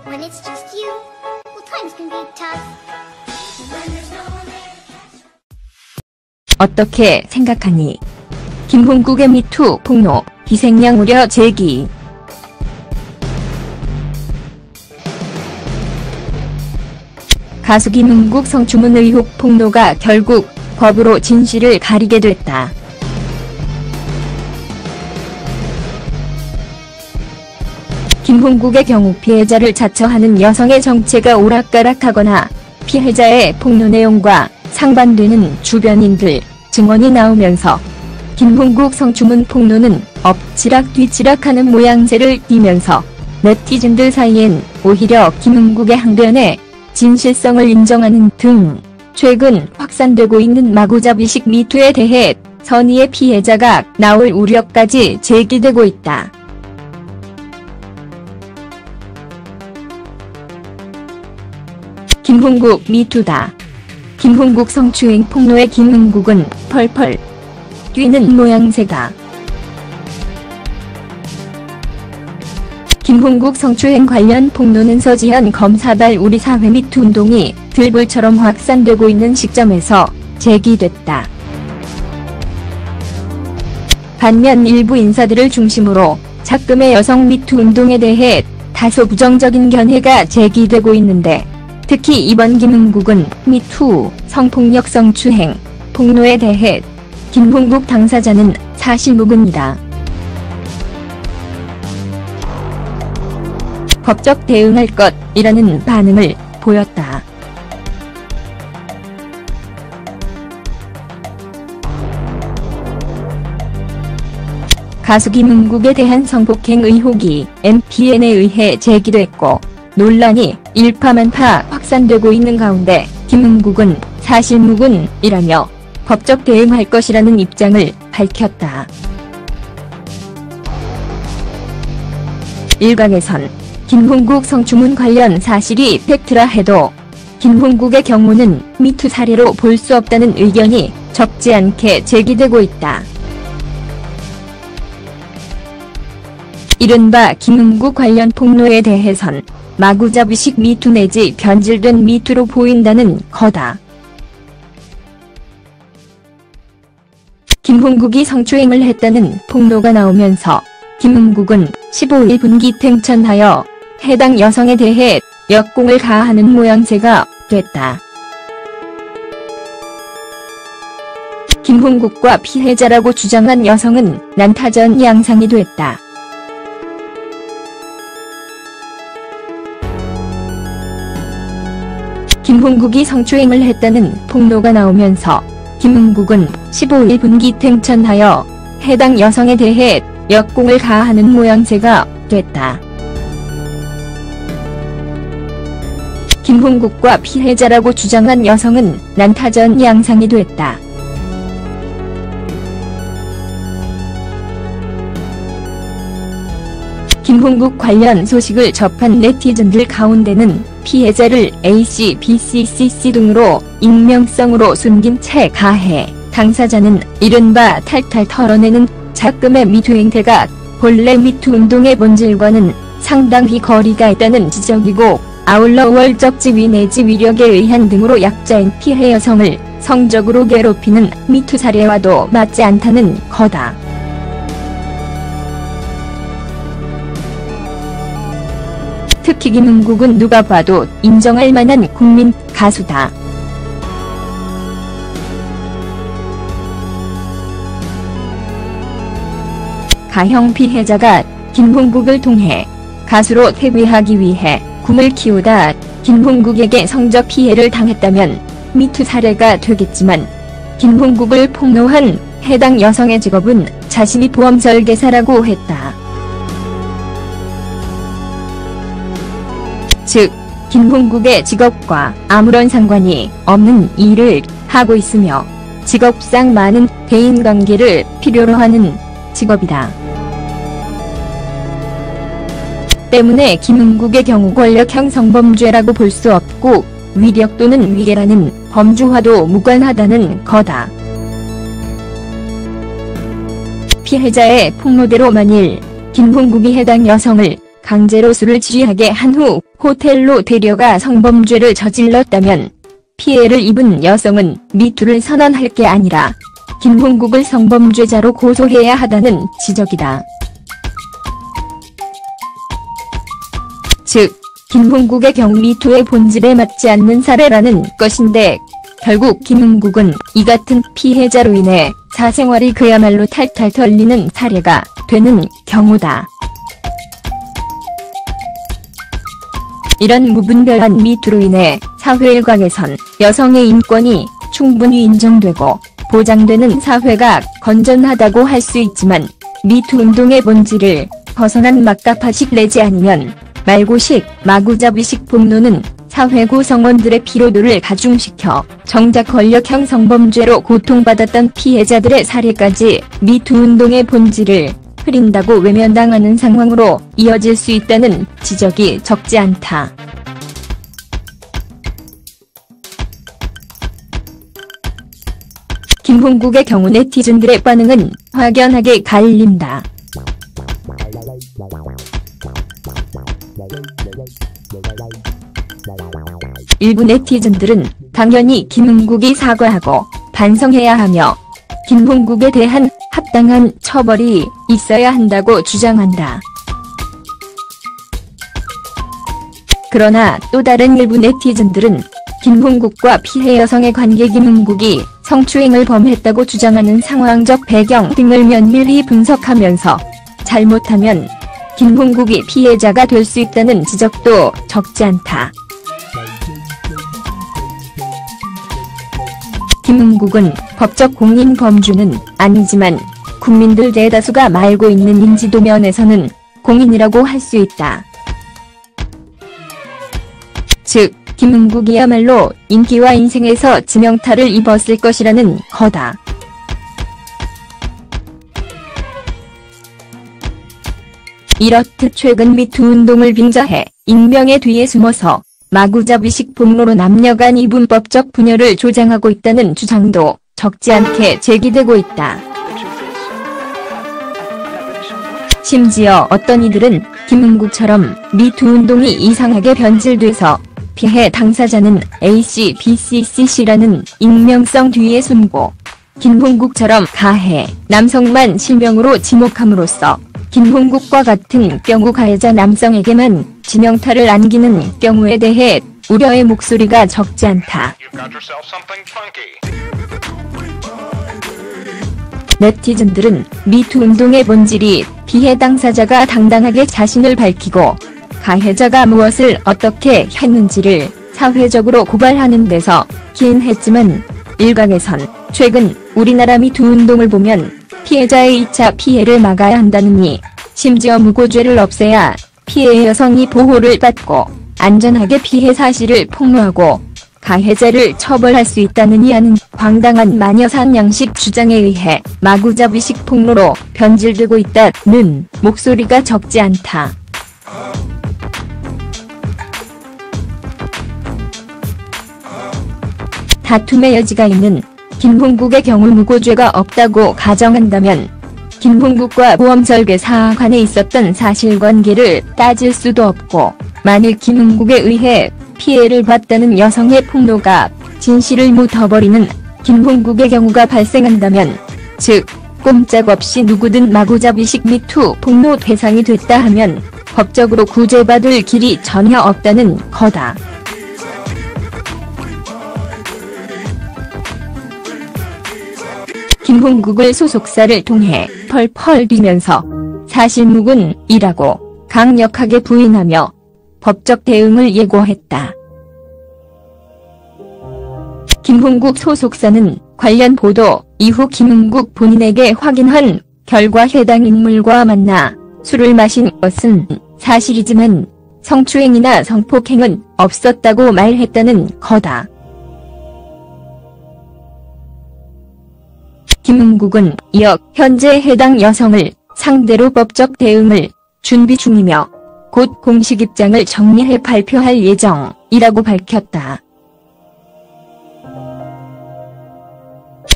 When it's just you, well, times can be tough. When there's no one there to catch. 어떻게 생각하니? 김홍국의 미투 폭로, 희생양 우려 제기. 가수 김홍국 성추문 의혹 폭로가 결국 법으로 진실을 가리게 됐다. 김홍국의 경우 피해자를 자처하는 여성의 정체가 오락가락하거나 피해자의 폭로 내용과 상반되는 주변인들, 증언이 나오면서 김홍국 성추문 폭로는 엎치락 뒤치락하는 모양새를 띠면서 네티즌들 사이엔 오히려 김홍국의 항변에 진실성을 인정하는 등 최근 확산되고 있는 마구잡이식 미투에 대해 선의의 피해자가 나올 우려까지 제기되고 있다. 김홍국 미투다. 김홍국 성추행 폭로에 김홍국은 펄펄 뛰는 모양새다. 김홍국 성추행 관련 폭로는 서지현 검사발 우리사회 미투 운동이 들불처럼 확산되고 있는 시점에서 제기됐다. 반면 일부 인사들을 중심으로 작금의 여성 미투 운동에 대해 다소 부정적인 견해가 제기되고 있는데, 특히 이번 김홍국은 미투, 성폭력 성추행, 폭로에 대해 김홍국 당사자는 사실무근이다. 법적 대응할 것이라는 반응을 보였다. 가수 김홍국에 대한 성폭행 의혹이 MBN에 의해 제기됐고 논란이 일파만파 확산되고 있는 가운데 김홍국은 사실무근이라며 법적 대응할 것이라는 입장을 밝혔다. 일각에선 김홍국 성추문 관련 사실이 팩트라 해도 김홍국의 경우는 미투 사례로 볼 수 없다는 의견이 적지 않게 제기되고 있다. 이른바 김홍국 관련 폭로에 대해선 마구잡이식 미투 내지 변질된 미투로 보인다는 거다. 김홍국이 성추행을 했다는 폭로가 나오면서 김홍국은 15일 분기 팽천하여 해당 여성에 대해 역공을 가하는 모양새가 됐다. 김홍국과 피해자라고 주장한 여성은 난타전 양상이 됐다. 김홍국이 성추행을 했다는 폭로가 나오면서 김홍국은 15일 분기 팽천하여 해당 여성에 대해 역공을 가하는 모양새가 됐다. 김홍국과 피해자라고 주장한 여성은 난타전 양상이 됐다. 김홍국 관련 소식을 접한 네티즌들 가운데는 피해자를 A씨, B씨, C씨 등으로 익명성으로 숨긴 채 가해 당사자는 이른바 탈탈 털어내는 작금의 미투 행태가 본래 미투 운동의 본질과는 상당히 거리가 있다는 지적이고, 아울러 우월적 지위 내지 위력에 의한 등으로 약자인 피해 여성을 성적으로 괴롭히는 미투 사례와도 맞지 않다는 거다. 특히 김홍국은 누가 봐도 인정할 만한 국민 가수다. 가형 피해자가 김홍국을 통해 가수로 데뷔하기 위해 꿈을 키우다 김홍국에게 성적 피해를 당했다면 미투 사례가 되겠지만, 김홍국을 폭로한 해당 여성의 직업은 자신이 보험 설계사라고 했다. 즉, 김홍국의 직업과 아무런 상관이 없는 일을 하고 있으며 직업상 많은 대인관계를 필요로 하는 직업이다. 때문에 김홍국의 경우 권력형 성범죄라고 볼 수 없고 위력 또는 위계라는 범주와도 무관하다는 거다. 피해자의 폭로대로 만일 김홍국이 해당 여성을 강제로 술을 취하게 한 후 호텔로 데려가 성범죄를 저질렀다면 피해를 입은 여성은 미투를 선언할 게 아니라 김홍국을 성범죄자로 고소해야 하다는 지적이다. 즉, 김홍국의 경우 미투의 본질에 맞지 않는 사례라는 것인데 결국 김홍국은 이 같은 피해자로 인해 사생활이 그야말로 탈탈 털리는 사례가 되는 경우다. 이런 무분별한 미투로 인해 사회 일각에선 여성의 인권이 충분히 인정되고 보장되는 사회가 건전하다고 할 수 있지만 미투 운동의 본질을 벗어난 막가파식 내지 아니면 말고식, 마구잡이식 폭로는 사회 구성원들의 피로도를 가중시켜 정작 권력형 성범죄로 고통받았던 피해자들의 사례까지 미투 운동의 본질을 흐린다고 외면당하는 상황으로 이어질 수 있다는 지적이 적지 않다. 김홍국의 경우 네티즌들의 반응은 확연하게 갈린다. 일부 네티즌들은 당연히 김홍국이 사과하고 반성해야 하며 김홍국에 대한 합당한 처벌이 있어야 한다고 주장한다. 그러나 또 다른 일부 네티즌들은 김홍국과 피해 여성의 관계 김홍국이 성추행을 범했다고 주장하는 상황적 배경 등을 면밀히 분석하면서 잘못하면 김홍국이 피해자가 될 수 있다는 지적도 적지 않다. 김홍국은 법적 공인 범주는 아니지만 국민들 대다수가 말고 있는 인지도 면에서는 공인이라고 할 수 있다. 즉, 김홍국이야말로 인기와 인생에서 지명타를 입었을 것이라는 거다. 이렇듯 최근 미투 운동을 빙자해 익명의 뒤에 숨어서 마구잡이식 폭로로 남녀간 이분법적 분열을 조장하고 있다는 주장도 적지 않게 제기되고 있다. 심지어 어떤 이들은 김홍국처럼 미투 운동이 이상하게 변질돼서 피해 당사자는 A씨, B씨, C씨라는 익명성 뒤에 숨고 김홍국처럼 가해 남성만 실명으로 지목함으로써 김홍국과 같은 경우 가해자 남성에게만 지명타를 안기는 경우에 대해 우려의 목소리가 적지 않다. 네티즌들은 미투 운동의 본질이 피해 당사자가 당당하게 자신을 밝히고 가해자가 무엇을 어떻게 했는지를 사회적으로 고발하는 데서 기인했지만 일각에선 최근 우리나라 미투 운동을 보면 피해자의 2차 피해를 막아야 한다느니 심지어 무고죄를 없애야 피해 여성이 보호를 받고 안전하게 피해 사실을 폭로하고 가해자를 처벌할 수 있다느니 하는 황당한 마녀사냥식 주장에 의해 마구잡이식 폭로로 변질되고 있다는 목소리가 적지 않다. 다툼의 여지가 있는 김홍국의 경우 무고죄가 없다고 가정한다면 김홍국과 보험설계사 간에 있었던 사실관계를 따질 수도 없고 만일 김홍국에 의해 피해를 봤다는 여성의 폭로가 진실을 묻어버리는 김홍국의 경우가 발생한다면 즉 꼼짝없이 누구든 마구잡이식 미투 폭로 대상이 됐다 하면 법적으로 구제받을 길이 전혀 없다는 거다. 김홍국을 소속사를 통해 펄펄 뛰면서 사실무근이라고 강력하게 부인하며 법적 대응을 예고했다. 김홍국 소속사는 관련 보도 이후 김홍국 본인에게 확인한 결과 해당 인물과 만나 술을 마신 것은 사실이지만 성추행이나 성폭행은 없었다고 말했다는 거다. 김홍국은 이어 현재 해당 여성을 상대로 법적 대응을 준비 중이며 곧 공식 입장을 정리해 발표할 예정이라고 밝혔다.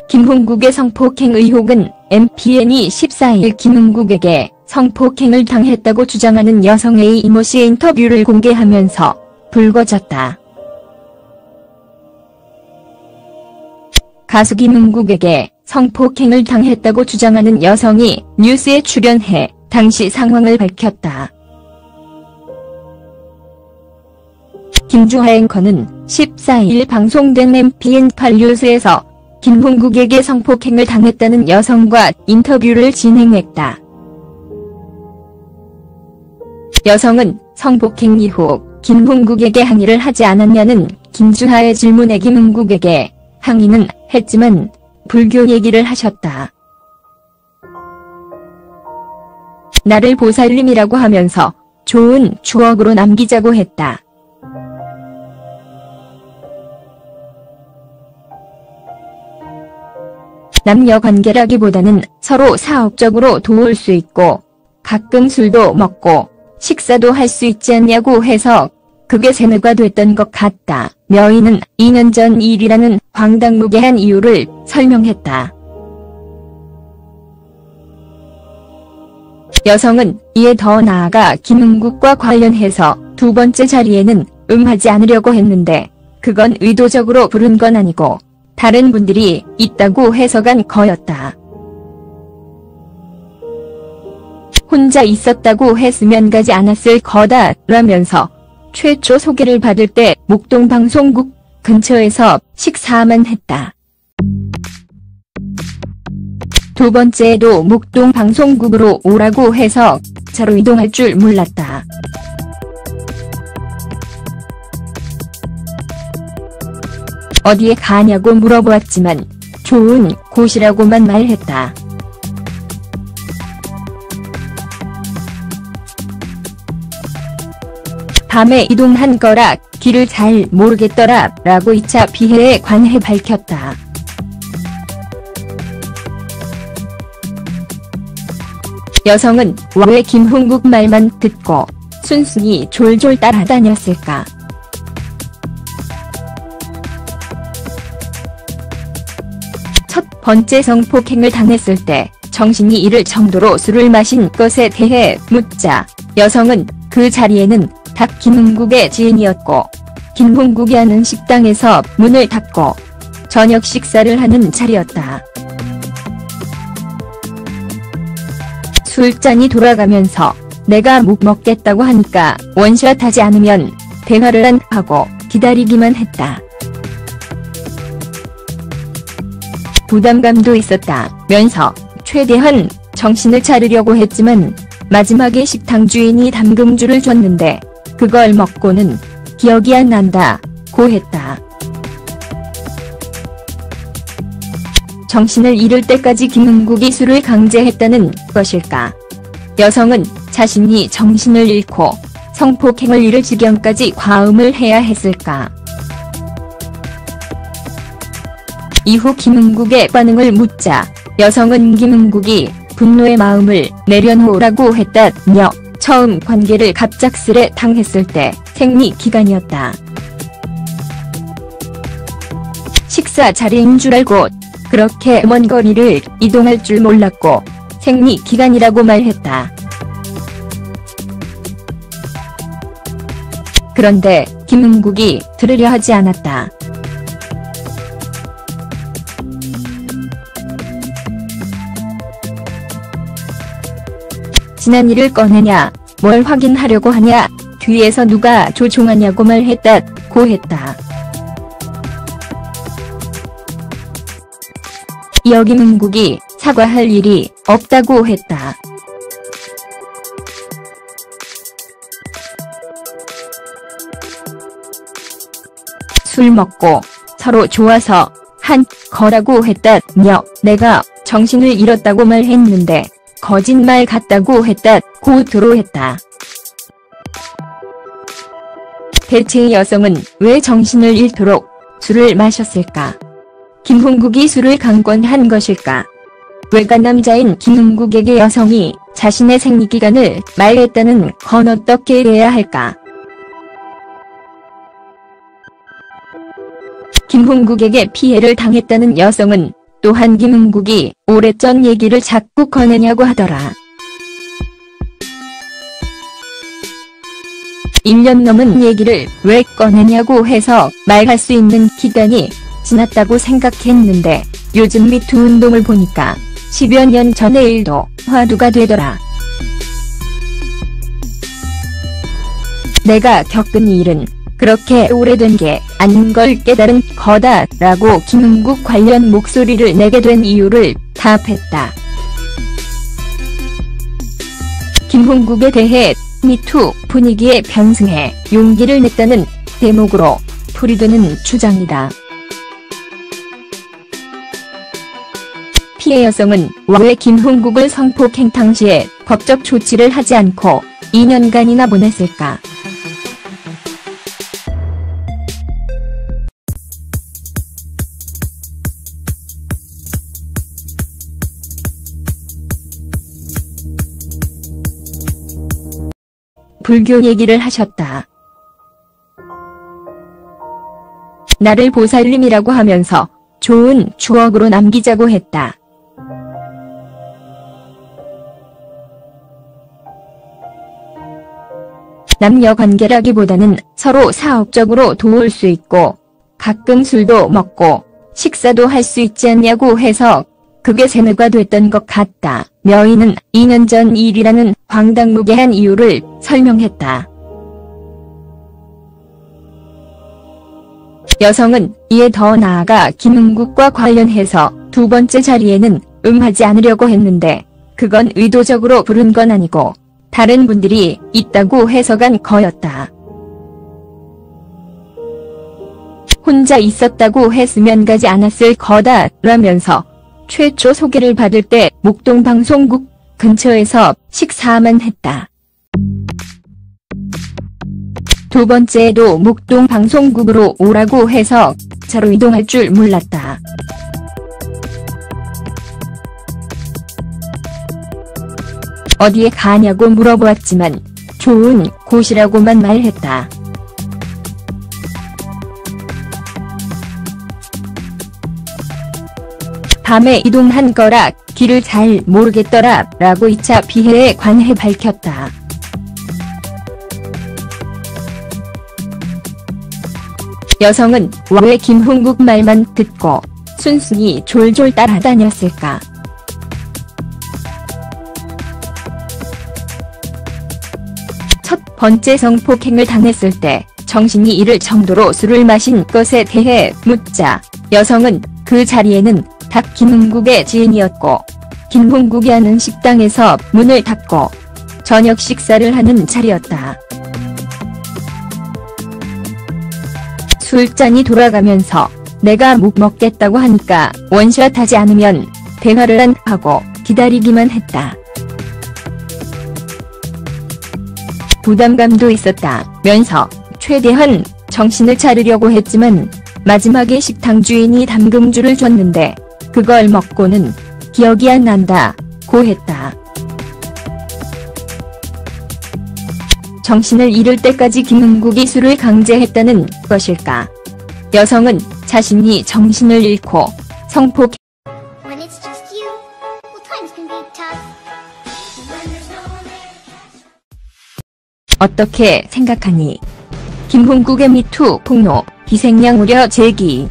김홍국의 성폭행 의혹은 MPN이 14일 김홍국에게 성폭행을 당했다고 주장하는 여성 A 이모씨의 인터뷰를 공개하면서 불거졌다. 가수 김은국에게 성폭행을 당했다고 주장하는 여성이 뉴스에 출연해 당시 상황을 밝혔다. 김주하 앵커는 14일 방송된 MBN8 뉴스에서 김은국에게 성폭행을 당했다는 여성과 인터뷰를 진행했다. 여성은 성폭행 이후 김은국에게 항의를 하지 않았냐는 김주하의 질문에 김은국에게 항의는 했지만 불교 얘기를 하셨다. 나를 보살님이라고 하면서 좋은 추억으로 남기자고 했다. 남녀 관계라기보다는 서로 사업적으로 도울 수 있고 가끔 술도 먹고 식사도 할 수 있지 않냐고 해서 그게 세뇌가 됐던 것 같다. 여인은 2년 전 일이라는 황당무계한 이유를 설명했다. 여성은 이에 더 나아가 김은국과 관련해서 두 번째 자리에는 응하지 않으려고 했는데 그건 의도적으로 부른 건 아니고 다른 분들이 있다고 해석한 거였다. 혼자 있었다고 했으면 가지 않았을 거다 라면서 최초 소개를 받을 때 목동방송국 근처에서 식사만 했다. 두 번째에도 목동방송국으로 오라고 해서 차로 이동할 줄 몰랐다. 어디에 가냐고 물어보았지만 좋은 곳이라고만 말했다. 밤에 이동한 거라 길을 잘 모르겠더라 라고 2차 피해에 관해 밝혔다. 여성은 왜 김은국 말만 듣고 순순히 졸졸 따라다녔을까? 첫 번째 성폭행을 당했을 때 정신이 잃을 정도로 술을 마신 것에 대해 묻자 여성은 그 자리에는 닭 김은국의 지인이었고 김은국이 하는 식당에서 문을 닫고 저녁 식사를 하는 자리였다. 술잔이 돌아가면서 내가 못 먹겠다고 하니까 원샷 하지 않으면 대화를 안 하고 기다리기만 했다. 부담감도 있었다면서 최대한 정신을 차리려고 했지만 마지막에 식당 주인이 담금주를 줬는데 그걸 먹고는 기억이 안 난다고 했다. 정신을 잃을 때까지 김은국이 술을 강제했다는 것일까? 여성은 자신이 정신을 잃고 성폭행을 이를 지경까지 과음을 해야 했을까? 이후 김은국의 반응을 묻자 여성은 김은국이 분노의 마음을 내려놓으라고 했다며 처음 관계를 갑작스레 당했을 때 생리기간이었다. 식사 자리인 줄 알고 그렇게 먼 거리를 이동할 줄 몰랐고 생리기간이라고 말했다. 그런데 김은국이 들으려 하지 않았다. 지난 일을 꺼내냐, 뭘 확인하려고 하냐, 뒤에서 누가 조종하냐고 말했다고 했다. 이어 김은국이 사과할 일이 없다고 했다. 술 먹고 서로 좋아서 한 거라고 했다며 내가 정신을 잃었다고 말했는데 거짓말 같다고 했다고 드러했다. 대체 이 여성은 왜 정신을 잃도록 술을 마셨을까? 김은국이 술을 강권한 것일까? 외가 남자인 김은국에게 여성이 자신의 생리기간을 말했다는 건 어떻게 해야 할까? 김은국에게 피해를 당했다는 여성은 또한 김은국이 오래전 얘기를 자꾸 꺼내냐고 하더라. 1년 넘은 얘기를 왜 꺼내냐고 해서 말할 수 있는 기간이 지났다고 생각했는데 요즘 미투 운동을 보니까 10여 년 전의 일도 화두가 되더라. 내가 겪은 일은 그렇게 오래된 게 아닌 걸 깨달은 거다라고 김흥국 관련 목소리를 내게 된 이유를 답했다. 김흥국에 대해 미투 분위기에 편승해 용기를 냈다는 대목으로 풀이되는 주장이다. 피해 여성은 왜 김흥국을 성폭행 당시에 법적 조치를 하지 않고 2년간이나 보냈을까? 불교 얘기를 하셨다. 나를 보살님이라고 하면서 좋은 추억으로 남기자고 했다. 남녀 관계라기보다는 서로 사업적으로 도울 수 있고 가끔 술도 먹고 식사도 할 수 있지 않냐고 해서 그게 세뇌가 됐던 것 같다. 여인은 2년 전 일이라는 황당무계한 이유를 설명했다. 여성은 이에 더 나아가 김흥국과 관련해서 두 번째 자리에는 응하지 않으려고 했는데 그건 의도적으로 부른 건 아니고 다른 분들이 있다고 해석한 거였다. 혼자 있었다고 했으면 가지 않았을 거다 라면서 최초 소개를 받을 때 목동방송국 근처에서 식사만 했다. 두 번째에도 목동방송국으로 오라고 해서 차로 이동할 줄 몰랐다. 어디에 가냐고 물어보았지만 좋은 곳이라고만 말했다. 밤에 이동한 거라 길을 잘 모르겠더라 라고 2차 피해에 관해 밝혔다. 여성은 왜 김흥국 말만 듣고 순순히 졸졸 따라다녔을까? 첫 번째 성폭행을 당했을 때 정신이 잃을 정도로 술을 마신 것에 대해 묻자 여성은 그 자리에는 닭 김흥국의 지인이었고 김흥국이 하는 식당에서 문을 닫고 저녁 식사를 하는 자리였다. 술잔이 돌아가면서 내가 못 먹겠다고 하니까 원샷 하지 않으면 대화를 안 하고 기다리기만 했다. 부담감도 있었다면서 최대한 정신을 차리려고 했지만 마지막에 식당 주인이 담금주를 줬는데 그걸 먹고는 기억이 안 난다고 했다. 정신을 잃을 때까지 김흥국이 술을 강제했다는 것일까? 여성은 자신이 정신을 잃고 성폭행 When it's just you, well, times can be tough. When there's no one there to catch. 어떻게 생각하니? 김흥국의 미투 폭로, 희생양 우려 제기.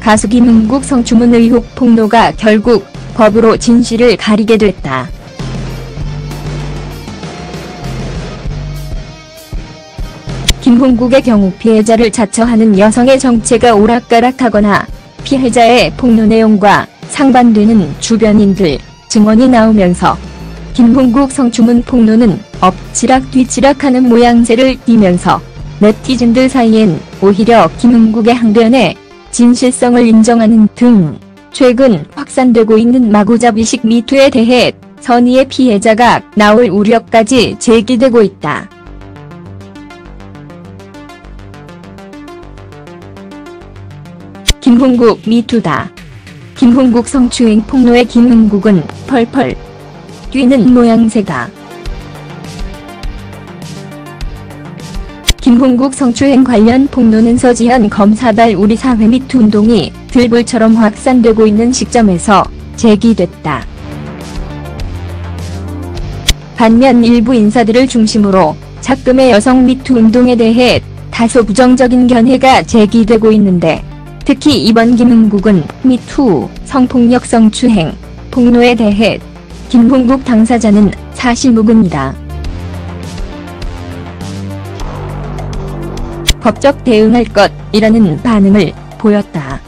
가수 김흥국 성추문 의혹 폭로가 결국 법으로 진실을 가리게 됐다. 김흥국의 경우 피해자를 자처하는 여성의 정체가 오락가락하거나 피해자의 폭로 내용과 상반되는 주변인들, 증언이 나오면서 김흥국 성추문 폭로는 엎치락 뒤치락하는 모양새를 띠면서 네티즌들 사이엔 오히려 김흥국의 항변에 진실성을 인정하는 등 최근 확산되고 있는 마구잡이식 미투에 대해 선의의 피해자가 나올 우려까지 제기되고 있다. 김흥국 미투다. 김흥국 성추행 폭로의 김흥국은 펄펄 뛰는 모양새다. 김흥국 성추행 관련 폭로는 서지현 검사발 우리 사회 미투 운동이 들불처럼 확산되고 있는 시점에서 제기됐다. 반면 일부 인사들을 중심으로 작금의 여성 미투 운동에 대해 다소 부정적인 견해가 제기되고 있는데, 특히 이번 김흥국은 미투, 성폭력 성추행, 폭로에 대해 김흥국 당사자는 사실무근이다. 법적 대응할 것이라는 반응을 보였다.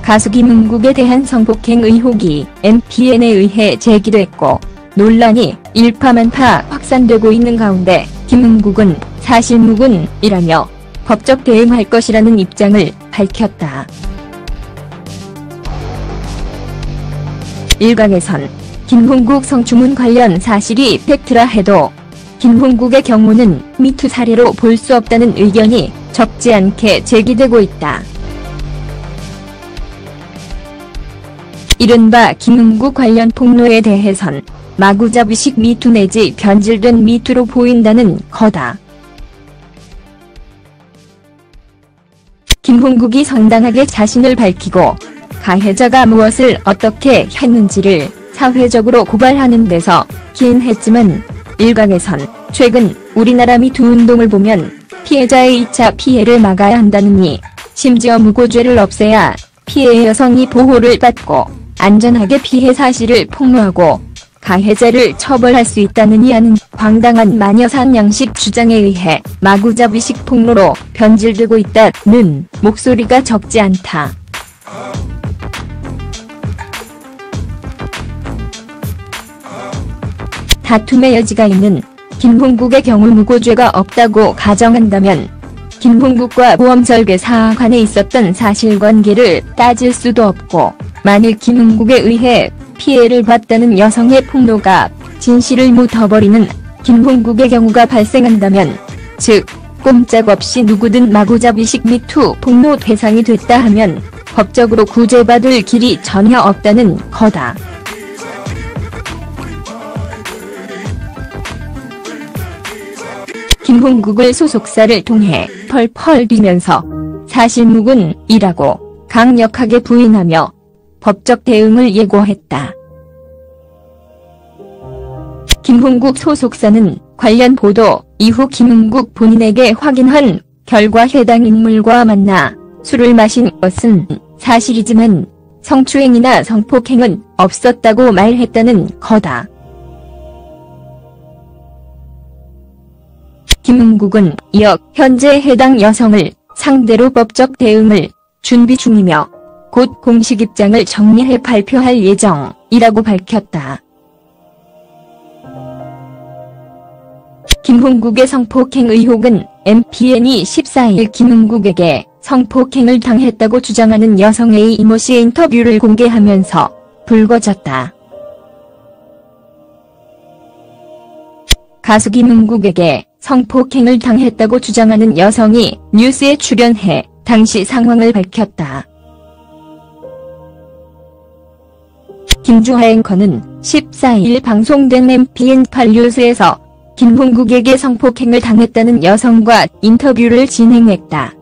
가수 김흥국에 대한 성폭행 의혹이 MBN에 의해 제기됐고 논란이 일파만파 확산되고 있는 가운데 김흥국은 사실무근이라며 법적 대응할 것이라는 입장을 밝혔다. 일각에선 김흥국 성추문 관련 사실이 팩트라 해도 김흥국의 경우는 미투 사례로 볼 수 없다는 의견이 적지 않게 제기되고 있다. 이른바 김흥국 관련 폭로에 대해선 마구잡이식 미투 내지 변질된 미투로 보인다는 거다. 김흥국이 정당하게 자신을 밝히고 가해자가 무엇을 어떻게 했는지를 사회적으로 고발하는 데서 기인했지만 일각에선 최근 우리나라 미투 운동을 보면 피해자의 2차 피해를 막아야 한다느니 심지어 무고죄를 없애야 피해 여성이 보호를 받고 안전하게 피해 사실을 폭로하고 가해자를 처벌할 수 있다느니 하는 황당한 마녀산 양식 주장에 의해 마구잡이식 폭로로 변질되고 있다는 목소리가 적지 않다. 다툼의 여지가 있는 김흥국의 경우 무고죄가 없다고 가정한다면 김흥국과 보험설계사 간에 있었던 사실관계를 따질 수도 없고, 만일 김흥국에 의해 피해를 봤다는 여성의 폭로가 진실을 묻어버리는 김흥국의 경우가 발생한다면, 즉 꼼짝없이 누구든 마구잡이식 미투 폭로 대상이 됐다 하면 법적으로 구제받을 길이 전혀 없다는 거다. 김흥국을 소속사를 통해 펄펄 뛰면서 사실무근이라고 강력하게 부인하며 법적 대응을 예고했다. 김흥국 소속사는 관련 보도 이후 김흥국 본인에게 확인한 결과 해당 인물과 만나 술을 마신 것은 사실이지만 성추행이나 성폭행은 없었다고 말했다는 거다. 김흥국은 이어 현재 해당 여성을 상대로 법적 대응을 준비 중이며 곧 공식 입장을 정리해 발표할 예정이라고 밝혔다. 김흥국의 성폭행 의혹은 MBN이 14일 김흥국에게 성폭행을 당했다고 주장하는 여성 A 이모씨의 인터뷰를 공개하면서 불거졌다. 가수 김흥국에게 성폭행을 당했다고 주장하는 여성이 뉴스에 출연해 당시 상황을 밝혔다. 김주하 앵커는 14일 방송된 MBN 8뉴스에서 김흥국에게 성폭행을 당했다는 여성과 인터뷰를 진행했다.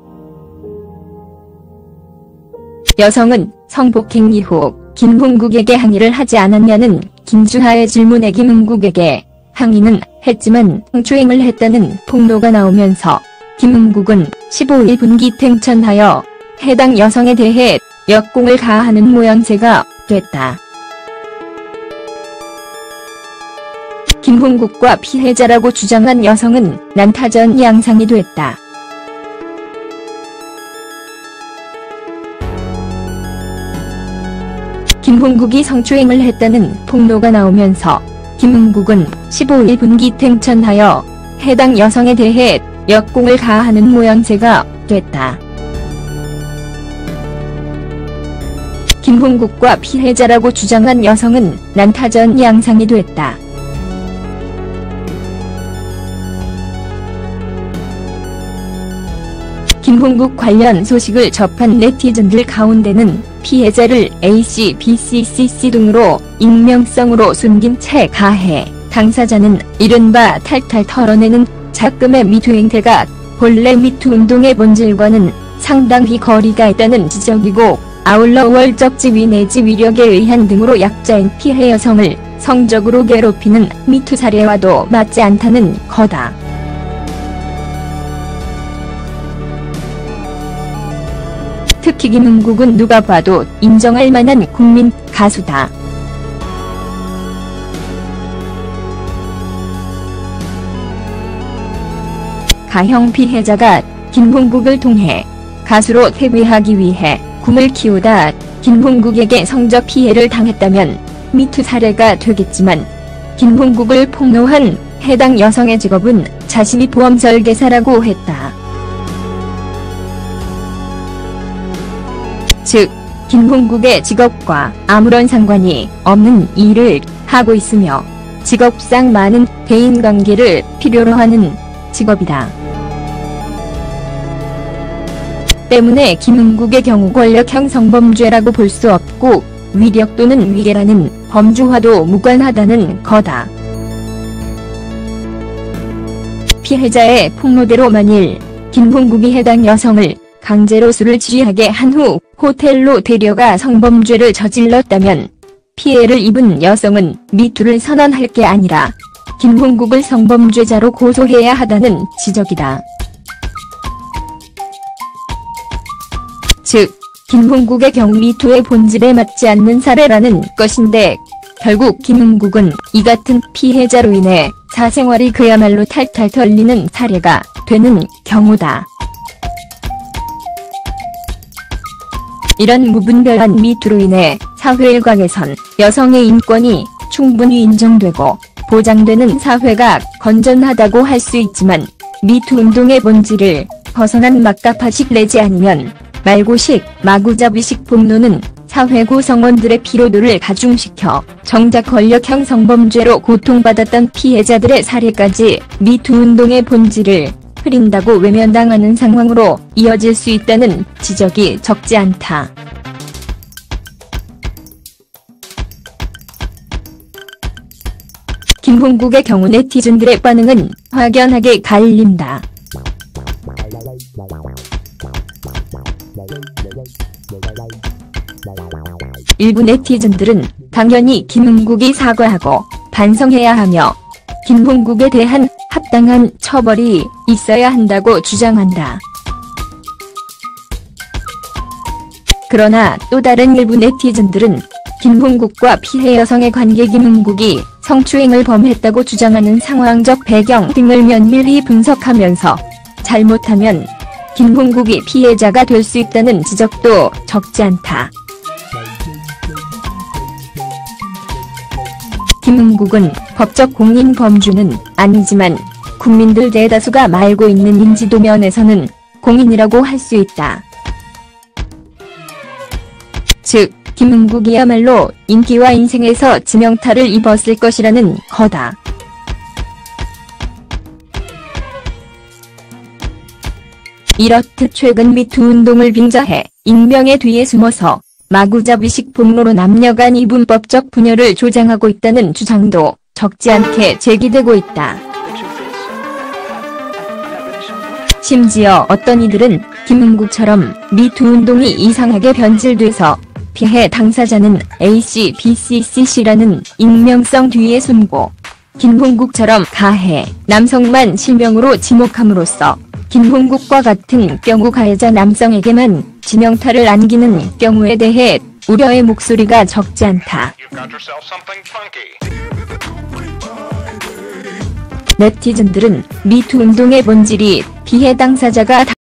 여성은 성폭행 이후 김흥국에게 항의를 하지 않았냐는 김주하의 질문에 김흥국에게 항의는 했지만 성추행을 했다는 폭로가 나오면서 김흥국은 15일 분기탱천하여 해당 여성에 대해 역공을 가하는 모양새가 됐다. 김흥국과 피해자라고 주장한 여성은 난타전 양상이 됐다. 김흥국이 성추행을 했다는 폭로가 나오면서 김흥국은 15일 분기탱천하여 해당 여성에 대해 역공을 가하는 모양새가 됐다. 김흥국과 피해자라고 주장한 여성은 난타전 양상이 됐다. 김흥국 관련 소식을 접한 네티즌들 가운데는 피해자를 AC, BC, CC 등으로 익명성으로 숨긴 채 가해 당사자는 이른바 탈탈 털어내는 작금의 미투 행태가 본래 미투 운동의 본질과는 상당히 거리가 있다는 지적이고, 아울러 우월적 지위 내지 위력에 의한 등으로 약자인 피해 여성을 성적으로 괴롭히는 미투 사례와도 맞지 않다는 거다. 특히 김은국은 누가 봐도 인정할 만한 국민 가수다. 가형 피해자가 김은국을 통해 가수로 데뷔하기 위해 꿈을 키우다 김은국에게 성적 피해를 당했다면 미투 사례가 되겠지만, 김은국을 폭로한 해당 여성의 직업은 자신이 보험 설계사라고 했다. 즉, 김은국의 직업과 아무런 상관이 없는 일을 하고 있으며 직업상 많은 대인관계를 필요로 하는 직업이다. 때문에 김은국의 경우 권력형 성범죄라고 볼 수 없고 위력 또는 위계라는 범주와도 무관하다는 거다. 피해자의 폭로대로 만일 김은국이 해당 여성을 강제로 술을 취하게 한 후 호텔로 데려가 성범죄를 저질렀다면 피해를 입은 여성은 미투를 선언할 게 아니라 김은국을 성범죄자로 고소해야 하다는 지적이다. 즉, 김은국의 경우 미투의 본질에 맞지 않는 사례라는 것인데, 결국 김은국은 이 같은 피해자로 인해 사생활이 그야말로 탈탈 털리는 사례가 되는 경우다. 이런 무분별한 미투로 인해 사회 일각에선 여성의 인권이 충분히 인정되고 보장되는 사회가 건전하다고 할 수 있지만, 미투 운동의 본질을 벗어난 막가파식 내지 아니면 말고식, 마구잡이식 폭로는 사회 구성원들의 피로도를 가중시켜 정작 권력형 성범죄로 고통받았던 피해자들의 사례까지 미투 운동의 본질을 흐린다고 외면당하는 상황으로 이어질 수 있다는 지적이 적지 않다. 김은국의 경우 네티즌들의 반응은 확연하게 갈린다. 일부 네티즌들은 당연히 김은국이 사과하고 반성해야 하며 김은국에 대한 합당한 처벌이 있어야 한다고 주장한다. 그러나 또 다른 일부 네티즌들은 김은국과 피해 여성의 관계, 김은국이 성추행을 범했다고 주장하는 상황적 배경 등을 면밀히 분석하면서 잘못하면 김은국이 피해자가 될 수 있다는 지적도 적지 않다. 김은국은 법적 공인 범주는 아니지만 국민들 대다수가 알고 있는 인지도 면에서는 공인이라고 할 수 있다. 즉, 김은국이야말로 인기와 인생에서 지명타를 입었을 것이라는 거다. 이렇듯 최근 미투 운동을 빙자해 익명의 뒤에 숨어서 마구잡이식 폭로로 남녀간 이분법적 분열을 조장하고 있다는 주장도 적지 않게 제기되고 있다. 심지어 어떤 이들은 김은국처럼 미투 운동이 이상하게 변질돼서 피해 당사자는 A씨, B씨, C씨라는 익명성 뒤에 숨고 김은국처럼 가해 남성만 실명으로 지목함으로써 김은국과 같은 경우 가해자 남성에게만 지명타를 안기는 경우에 대해 우려의 목소리가 적지 않다. 네티즌들은 미투 운동의 본질이 피해 당사자가